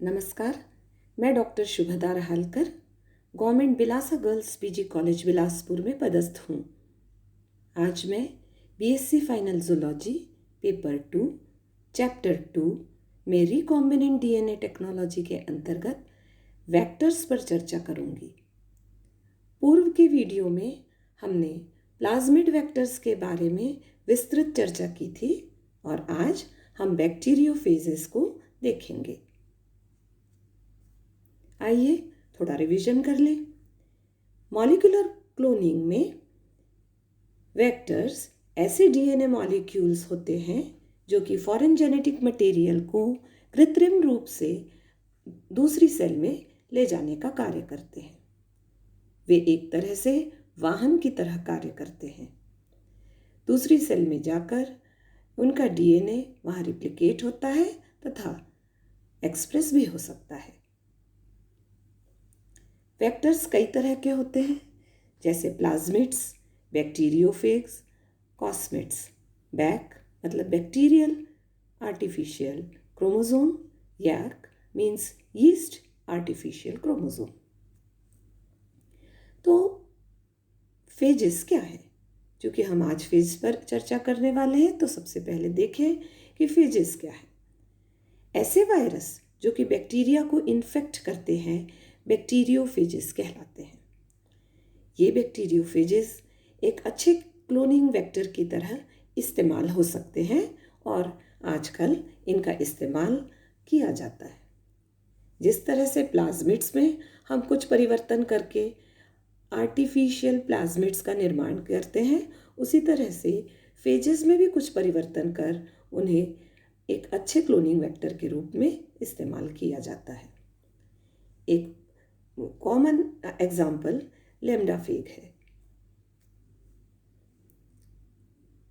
नमस्कार। मैं doctor Shubhada Rahalkar government Bilasa girls PG college Bilaspur में पदस्थ हूँ। आज मैं BSc final zoology paper 2 chapter 2 में रिकॉम्बिनेंट डीएनए टेक्नोलॉजी के अंतर्गत वेक्टर्स पर चर्चा करूँगी। पूर्व के वीडियो में हमने प्लाज्मिड वेक्टर्स के बारे में विस्तृत चर्चा की थी और आज हम बैक्टीरियोफेजेस को देखेंगे। आइए थोड़ा रिवीजन कर लें। मॉलिक्यूलर क्लोनिंग में वेक्टर्स ऐसे डीएनए मॉलिक्यूल्स होते हैं जो कि फॉरेन जेनेटिक मटेरियल को कृत्रिम रूप से दूसरी सेल में ले जाने का कार्य करते हैं। वे एक तरह से वाहन की तरह कार्य करते हैं। दूसरी सेल में जाकर उनका डीएनए वहाँ रिप्लिकेट होता है तथा एक्सप्रेस भी हो सकता है। वेक्टर्स कई तरह के होते हैं, जैसे प्लाज्मिड्स, बैक्टीरियोफेज, कॉस्मिड्स। बैक मतलब bacterial artificial chromosome, York means yeast artificial chromosome. तो फेजेस क्या है? क्योंकि हम आज फेज पर चर्चा करने वाले हैं, तो सबसे पहले देखें कि फेजेस क्या है। ऐसे वायरस जो कि बैक्टीरिया को इन्फेक्ट करते हैं बैक्टीरियोफेजेस कहलाते हैं। ये बैक्टीरियोफेजेस एक अच्छे क्लोनिंग वेक्टर की तरह इस्तेमाल हो सकते हैं और आजकल इनका इस्तेमाल किया जाता है। जिस तरह से प्लाज्मिड्स में हम कुछ परिवर्तन करके आर्टिफिशियल प्लाज्मिड्स का निर्माण करते हैं, उसी तरह से फेजेस में भी कुछ परिवर्तन कर उन्हें एक अच्छे क्लोनिंग वेक्टर के रूप में इस्तेमाल किया जाता है। एक कॉमन एग्जाम्पल लैम्डा फेग है।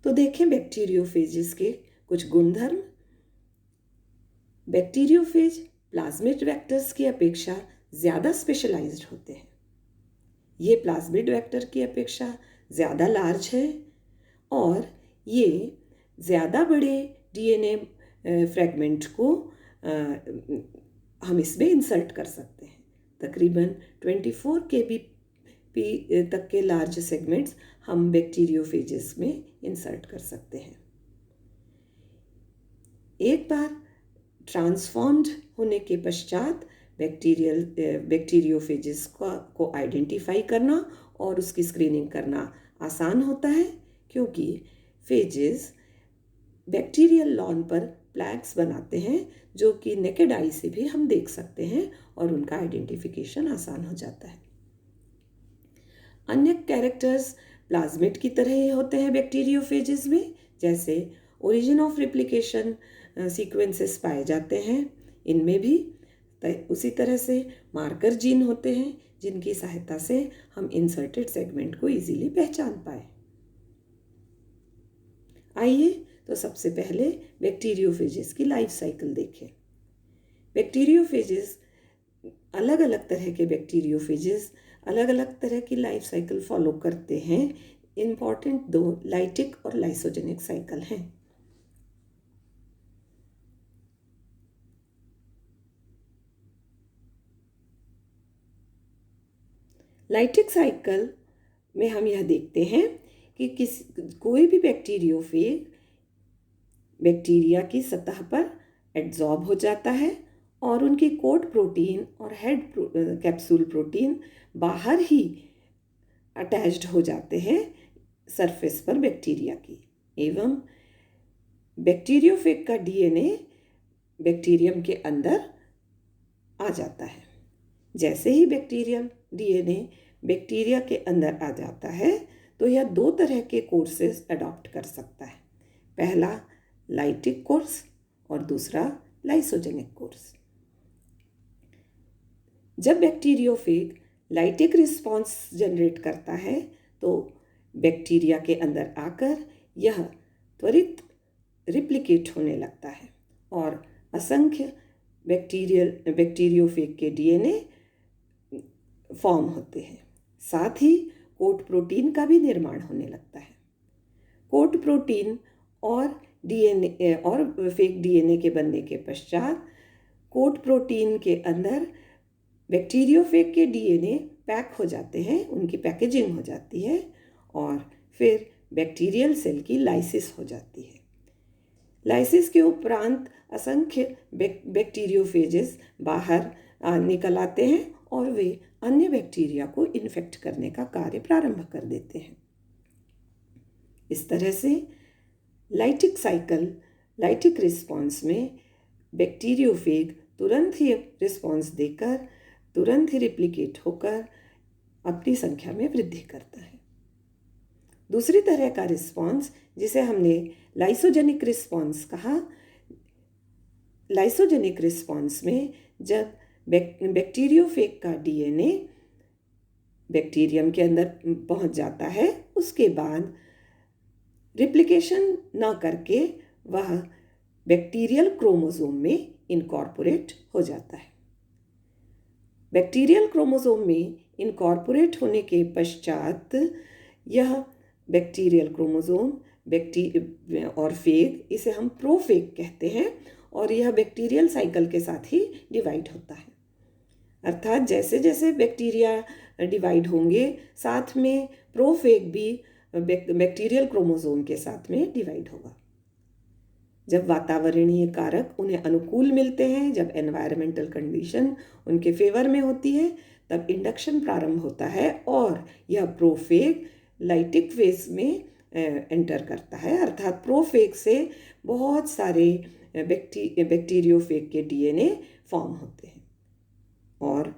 तो देखें बैक्टीरियोफेजेस के कुछ गुणधर्म। बैक्टीरियोफेज प्लाज्मिड वेक्टर्स की अपेक्षा ज़्यादा स्पेशलाइज्ड होते हैं। ये प्लाज्मिड वेक्टर की अपेक्षा ज़्यादा लार्ज है और ये ज़्यादा बड़े डीएनए फ्रैगमेंट को हम इसमें इंसर्ट कर सकते हैं। तकरीबन 24 kbp तक के लार्ज सेगमेंट्स हम बैक्टीरियोफेजेस में इंसर्ट कर सकते हैं। एक बार ट्रांसफॉर्म्ड होने के पश्चात बैक्टीरियोफेजेस को आइडेंटिफाई करना और उसकी स्क्रीनिंग करना आसान होता है, क्योंकि फेजेस बैक्टीरियल लॉन पर प्लैग्स बनाते हैं जो कि नेकेड आई से भी हम देख सकते हैं और उनका आइडेंटिफिकेशन आसान हो जाता है। अन्य कैरेक्टर्स प्लाज्मिड की तरह ही होते हैं बैक्टीरियोफेजेस में, जैसे ओरिजिन ऑफ रिप्लिकेशन सीक्वेंसेस पाए जाते हैं इनमें भी। उसी तरह से मार्कर जीन होते हैं जिनकी सहायता से हम इंसर्टेड सेगमेंट को इजीली पहचान पाए। आइए तो सबसे पहले बैक्टीरियोफेजेस की लाइफ साइकिल देखें। बैक्टीरियोफेजेस अलग अलग तरह के बैक्टीरियोफेजेस अलग अलग तरह की लाइफ साइकिल फॉलो करते हैं। इम्पॉर्टेंट दो लाइटिक और लाइसोजेनिक साइकिल हैं। लाइटिक साइकिल में हम यह देखते हैं कि कोई भी बैक्टीरियोफेज बैक्टीरिया की सतह पर एड्जॉर्ब हो जाता है और उनकी कोट प्रोटीन और हेड कैप्सूल प्रोटीन बाहर ही अटैच्ड हो जाते हैं सरफेस पर बैक्टीरिया की, एवं बैक्टीरियोफेज का डीएनए बैक्टीरियम के अंदर आ जाता है। जैसे ही बैक्टीरियल डीएनए बैक्टीरिया के अंदर आ जाता है तो यह दो तरह के कोर्सेस अडॉप्ट कर सकता है। पहला लाइटिक कोर्स और दूसरा लाइसोजेनिक कोर्स। जब बैक्टीरियोफेज लाइटिक रिस्पॉन्स जनरेट करता है तो बैक्टीरिया के अंदर आकर यह त्वरित रिप्लिकेट होने लगता है और असंख्य बैक्टीरियोफेज के डीएनए फॉर्म होते हैं। साथ ही कोट प्रोटीन का भी निर्माण होने लगता है। कोट प्रोटीन और डीएनए और फेक डीएनए के बनने के पश्चात कोट प्रोटीन के अंदर बैक्टीरियोफेज के डीएनए पैक हो जाते हैं, उनकी पैकेजिंग हो जाती है और फिर बैक्टीरियल सेल की लाइसिस हो जाती है। लाइसिस के उपरांत असंख्य बैक्टीरियोफेजेस बाहर निकल आते हैं और वे अन्य बैक्टीरिया को इन्फेक्ट करने का कार्य प्रारंभ कर देते हैं। इस तरह से लाइटिक साइकिल, लाइटिक रिस्पॉन्स में बैक्टीरियोफेज तुरंत ही रिस्पॉन्स देकर, तुरंत ही रिप्लिकेट होकर अपनी संख्या में वृद्धि करता है। दूसरी तरह का रिस्पॉन्स जिसे हमने लाइसोजेनिक रिस्पॉन्स कहा, लाइसोजेनिक रिस्पॉन्स में जब बैक्टीरियोफेज का डीएनए बैक्टीरियम के अंदर पहुंच जाता है, उसके बाद रिप्लिकेशन न करके वह बैक्टीरियल क्रोमोसोम में इनकॉर्पोरेट हो जाता है। बैक्टीरियल क्रोमोसोम में इनकॉर्पोरेट होने के पश्चात यह बैक्टीरियल क्रोमोसोम और फेग, इसे हम प्रोफेग कहते हैं, और यह बैक्टीरियल साइकिल के साथ ही डिवाइड होता है। अर्थात जैसे जैसे बैक्टीरिया डिवाइड होंगे, साथ में प्रोफेग भी बैक्टीरियल क्रोमोसोम के साथ में डिवाइड होगा। जब वातावरणीय कारक उन्हें अनुकूल मिलते हैं, जब एनवायरमेंटल कंडीशन उनके फेवर में होती है, तब इंडक्शन प्रारंभ होता है और यह प्रोफेग लाइटिक फेज में एंटर करता है। अर्थात प्रोफेग से बहुत सारे बैक्टीरियोफेज के डीएनए फॉर्म होते हैं और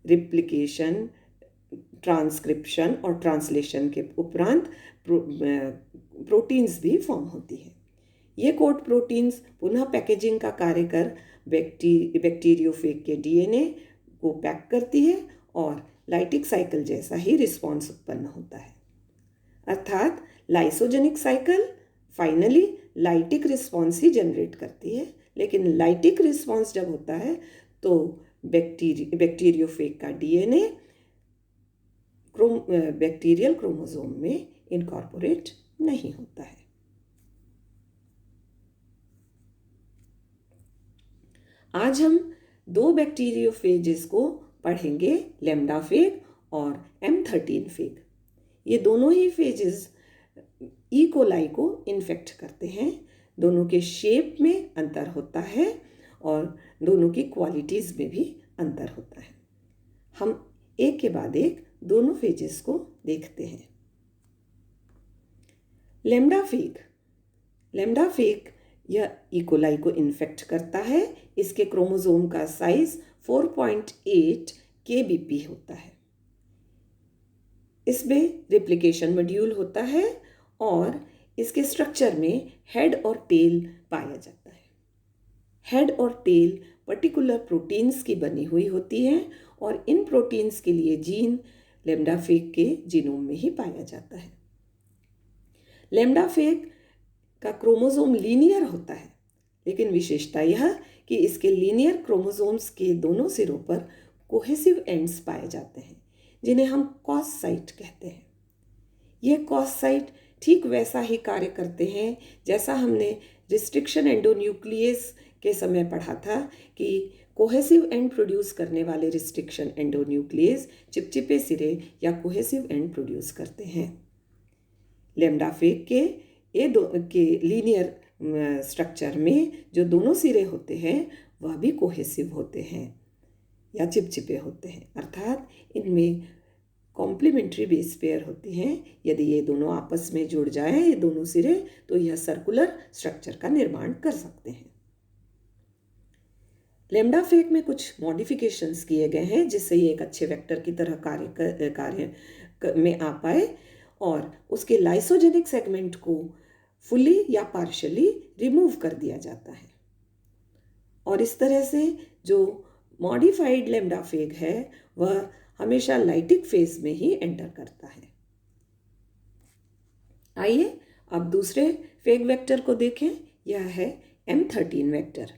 रिप्लिकेशन, ट्रांसक्रिप्शन और ट्रांसलेशन के उपरांत प्रोटीन्स भी फॉर्म होती है। ये कोट प्रोटीन्स पुनः पैकेजिंग का कार्य कर बैक्टीरियोफेज के डीएनए को पैक करती है और लाइटिक साइकिल जैसा ही रिस्पॉन्स उत्पन्न होता है। अर्थात lysogenic cycle finally lytic response ही जनरेट करती है, लेकिन लाइटिक रिस्पॉन्स जब होता है तो बैक्टीरियोफेज का डीएनए बैक्टीरियल क्रोमोसोम में इनकॉर्पोरेट नहीं होता है। आज हम दो बैक्टीरियोफेजेस को पढ़ेंगे, लैम्डा फेज और M13 फेज। ये दोनों ही फेजेस ई कोलाई को इन्फेक्ट करते हैं। दोनों के शेप में अंतर होता है और दोनों की क्वालिटीज़ में भी अंतर होता है। हम एक के बाद एक दोनों फेजेस को देखते हैं। लैम्डा फेज यह ई कोलाई को इन्फेक्ट करता है। इसके क्रोमोसोम का साइज 4.8 kbp होता है। इसमें रिप्लिकेशन मॉड्यूल होता है और इसके स्ट्रक्चर में हेड और टेल पाया जाता है। हेड और टेल पर्टिकुलर प्रोटीन्स की बनी हुई होती हैं और इन प्रोटीन्स के लिए जीन लैम्डा फेज के जीनोम में ही पाया जाता है। लैम्डा फेज का क्रोमोसोम लीनियर होता है, लेकिन विशेषता यह कि इसके लीनियर क्रोमोसोम्स के दोनों सिरों पर कोहेसिव एंड्स पाए जाते हैं, जिन्हें हम कॉस साइट कहते हैं। यह कॉस साइट ठीक वैसा ही कार्य करते हैं जैसा हमने रिस्ट्रिक्शन एंडोन्यूक्लियस के समय पढ़ा था कि कोहेसिव एंड प्रोड्यूस करने वाले रिस्ट्रिक्शन एंडोन्यूक्लियस चिपचिपे सिरे या कोहेसिव एंड प्रोड्यूस करते हैं। लैम्डा फेज के लीनियर स्ट्रक्चर में जो दोनों सिरे होते हैं वह भी कोहेसिव होते हैं या चिपचिपे होते हैं। अर्थात इनमें कॉम्प्लीमेंट्री बेस पेयर होती हैं। यदि ये दोनों आपस में जुड़ जाएं, ये दोनों सिरे, तो यह सर्कुलर स्ट्रक्चर का निर्माण कर सकते हैं। लैम्डा फेज में कुछ मॉडिफिकेशंस किए गए हैं जिससे ये एक अच्छे वेक्टर की तरह कार्य में आ पाए और उसके लाइसोजेनिक सेगमेंट को फुली या पार्शियली रिमूव कर दिया जाता है और इस तरह से जो मॉडिफाइड लैम्डा फेज है वह हमेशा लाइटिक फेज में ही एंटर करता है। आइए अब दूसरे फेज वेक्टर को देखें। यह है M13 वेक्टर।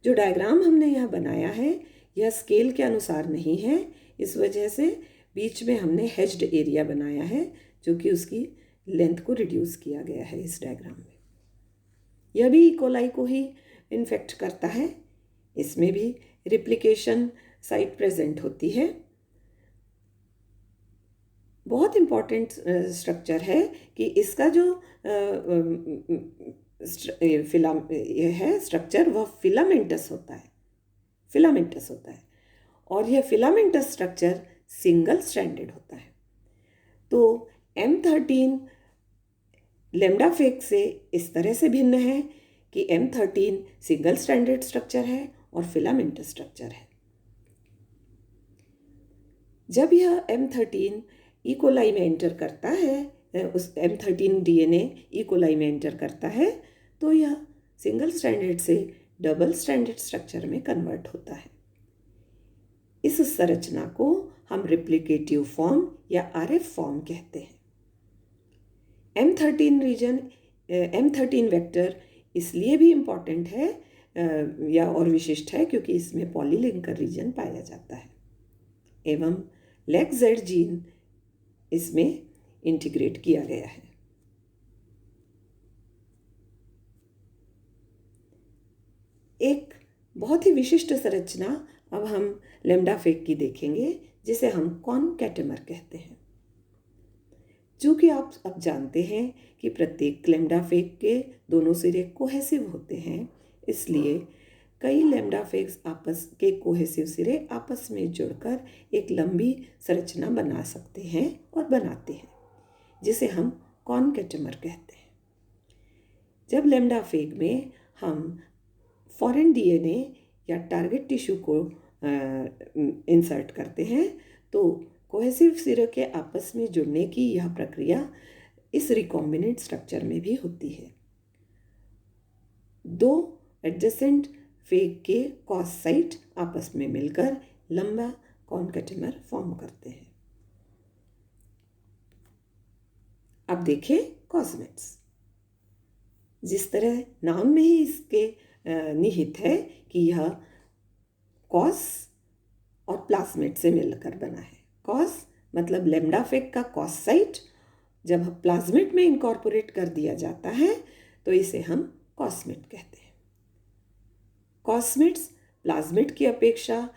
जो डायग्राम हमने यह बनाया है यह स्केल के अनुसार नहीं है, इस वजह से बीच में हमने हेज्ड एरिया बनाया है जो कि उसकी लेंथ को रिड्यूस किया गया है इस डायग्राम में। यह भी ई कोलाई को ही इन्फेक्ट करता है। इसमें भी रिप्लिकेशन साइट प्रेजेंट होती है। बहुत इम्पॉर्टेंट स्ट्रक्चर है कि इसका जो ये है स्ट्रक्चर, वह फिलामेंटस होता है, फिलामेंटस होता है। और यह फिलामेंटस स्ट्रक्चर सिंगल स्ट्रैंडेड होता है। तो M13 लैम्डा फेक से इस तरह से भिन्न है कि M13 सिंगल स्ट्रैंडेड स्ट्रक्चर है और फिलामेंटस स्ट्रक्चर है। जब यह M13 ई कोलाई में एंटर करता है, उस M13 DNA ई कोलाई में एंटर करता है, तो यह सिंगल स्ट्रैंडेड से डबल स्ट्रैंडेड स्ट्रक्चर में कन्वर्ट होता है। इस संरचना को हम रिप्लिकेटिव फॉर्म या RF फॉर्म कहते हैं। M13 वेक्टर इसलिए भी इम्पॉर्टेंट है या और विशिष्ट है क्योंकि इसमें पॉलीलिंकर रीजन पाया जाता है एवं LEG-Z जीन इसमें इंटीग्रेट किया गया है। एक बहुत ही विशिष्ट संरचना अब हम लैम्डा फेक की देखेंगे, जिसे हम कॉनकैटेमर कहते हैं। जो कि आप अब जानते हैं कि प्रत्येक लैम्डा फेक के दोनों सिरे कोहेसिव होते हैं, इसलिए कई लैम्डा फेक्स आपस के कोहेसिव सिरे आपस में जुड़कर एक लंबी संरचना बना सकते हैं और बनाते हैं, जिसे हम कॉनकैटेमर कहते हैं। जब लैम्डा फेक में हम फॉरेन DNA या टारगेट टिश्यू को इंसर्ट करते हैं, तो कोहेसिव सिरे के आपस में जुड़ने की यह प्रक्रिया इस रिकॉम्बिनेंट स्ट्रक्चर में भी होती है। दो एडजेसेंट फेक के कॉस साइट आपस में मिलकर लंबा कॉनकैटेमर फॉर्म करते हैं। अब देखें कॉसमेट्स। जिस तरह नाम में ही इसके निहित है कि यह कॉस और प्लाज्मिड से मिलकर बना है। कॉस मतलब लैम्डा फेक का कॉस साइट जब प्लाज्मिड में इनकॉर्पोरेट कर दिया जाता है तो इसे हम कॉसमिड कहते हैं। कॉसमिड्स प्लाज्मिड की अपेक्षा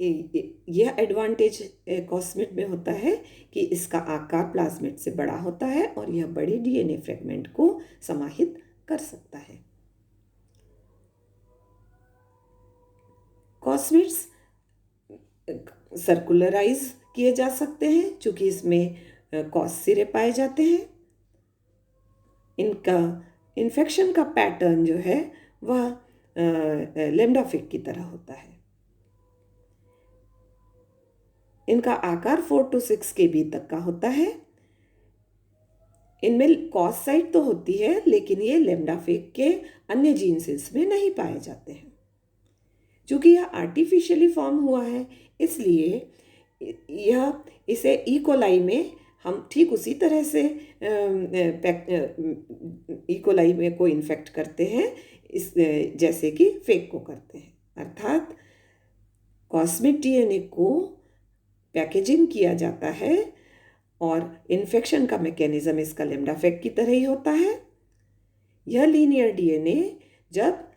यह एडवांटेज कॉसमिड में होता है कि इसका आकार प्लाज्मिड से बड़ा होता है और यह बड़े DNA फ्रेगमेंट को समाहित कर सकता है। कॉसमिड्स सर्कुलराइज किए जा सकते हैं क्योंकि इसमें कॉस सिरे पाए जाते हैं। इनका इन्फेक्शन का पैटर्न जो है वह लैम्डा फेक की तरह होता है। इनका आकार 4 to 6 kb तक का होता है। इनमें कॉस साइट तो होती है, लेकिन ये लैम्डा फेक के अन्य जीन्स में नहीं पाए जाते हैं। चूँकि यह आर्टिफिशियली फॉर्म हुआ है, इसलिए यह इसे ई कोलाई में हम ठीक उसी तरह से ई कोलाई में को इन्फेक्ट करते हैं इस जैसे कि फेक को करते हैं। अर्थात कॉस्मिक DNA को पैकेजिंग किया जाता है और इन्फेक्शन का मैकेनिज्म इसका लैम्डा फेक की तरह ही होता है। यह लीनियर DNA जब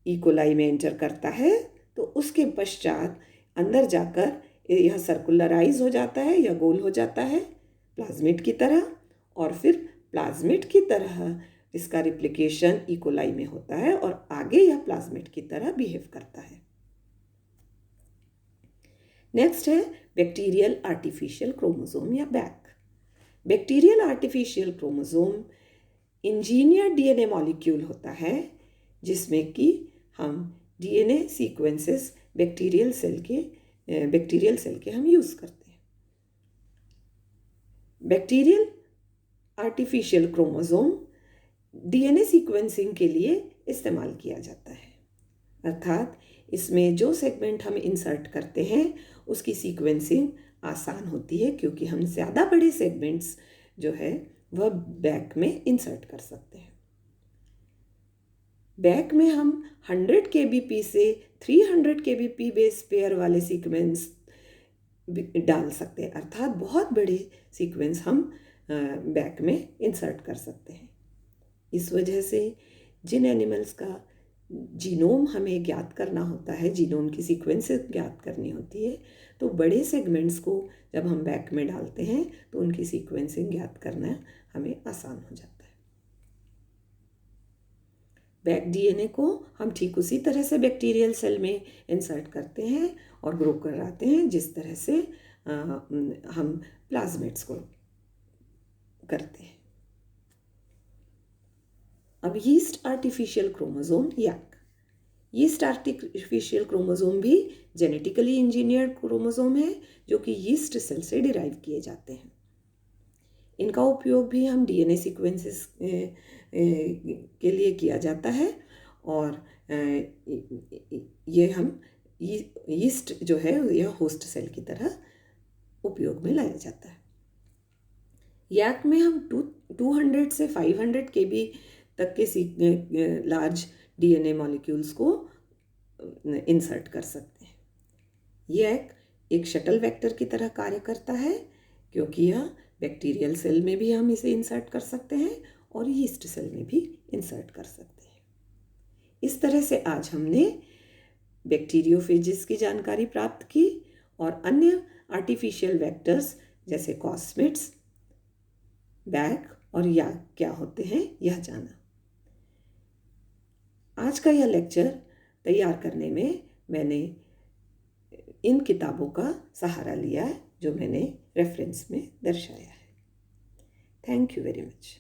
ई कोलाई में एंटर करता है तो उसके पश्चात अंदर जाकर यह सर्कुलराइज हो जाता है या गोल हो जाता है प्लाज्मिड की तरह, और फिर प्लाज्मिड की तरह इसका रिप्लिकेशन ई कोलाई में होता है और आगे यह प्लाज्मिड की तरह बिहेव करता है। नेक्स्ट है बैक्टीरियल आर्टिफिशियल क्रोमोसोम या back. Bacterial artificial chromosome engineer DNA molecule होता है जिसमें कि हम DNA सीक्वेंसेस बैक्टीरियल सेल के हम यूज़ करते हैं। Bacterial artificial chromosome DNA sequencing के लिए इस्तेमाल किया जाता है। अर्थात इसमें जो सेगमेंट हम इंसर्ट करते हैं उसकी सीक्वेंसिंग आसान होती है क्योंकि हम ज़्यादा बड़े सेगमेंट्स जो है वह बैक में इंसर्ट कर सकते हैं। बैक में हम 100 kbp से 300 kbp बेस पेयर वाले सीक्वेंस डाल सकते हैं। अर्थात बहुत बड़े सीक्वेंस हम बैक में इंसर्ट कर सकते हैं। इस वजह से जिन एनिमल्स का जीनोम हमें ज्ञात करना होता है, जीनोम की सीक्वेंसेस ज्ञात करनी होती है, तो बड़े सेगमेंट्स को जब हम बैक में डालते हैं तो उनकी सीक्वेंसिंग ज्ञात करना हमें आसान हो जाता है। बैक डीएनए को हम ठीक उसी तरह से बैक्टीरियल सेल में इंसर्ट करते हैं और ग्रो कराते हैं जिस तरह से हम प्लाज्मिड्स को करते हैं। अब यीस्ट आर्टिफिशियल क्रोमोसोम यक। यीस्ट आर्टिफिशियल क्रोमोसोम भी जेनेटिकली इंजीनियर्ड क्रोमोसोम है जो कि यीस्ट सेल से डिराइव किए जाते हैं। इनका उपयोग भी हम डीएनए सीक्वेंसेस के लिए किया जाता है और ये हम यीस्ट जो है यह होस्ट सेल की तरह उपयोग में लाया जाता है। यैक में हम 200 से 500 kb तक के लार्ज डीएनए मॉलिक्यूल्स को इंसर्ट कर सकते हैं। यह एक शटल वेक्टर की तरह कार्य करता है क्योंकि यह बैक्टीरियल सेल में भी हम इसे इंसर्ट कर सकते हैं और यीस्ट सेल में भी इंसर्ट कर सकते हैं। इस तरह से आज हमने बैक्टीरियोफेजेस की जानकारी प्राप्त की और अन्य आर्टिफिशियल वेक्टर्स जैसे कॉस्मिड्स, बैक और याक क्या होते हैं यह जाना। आज का यह लेक्चर तैयार करने में मैंने इन किताबों का सहारा लिया है जो मैंने रेफरेंस में दर्शाया है। Thank you very much.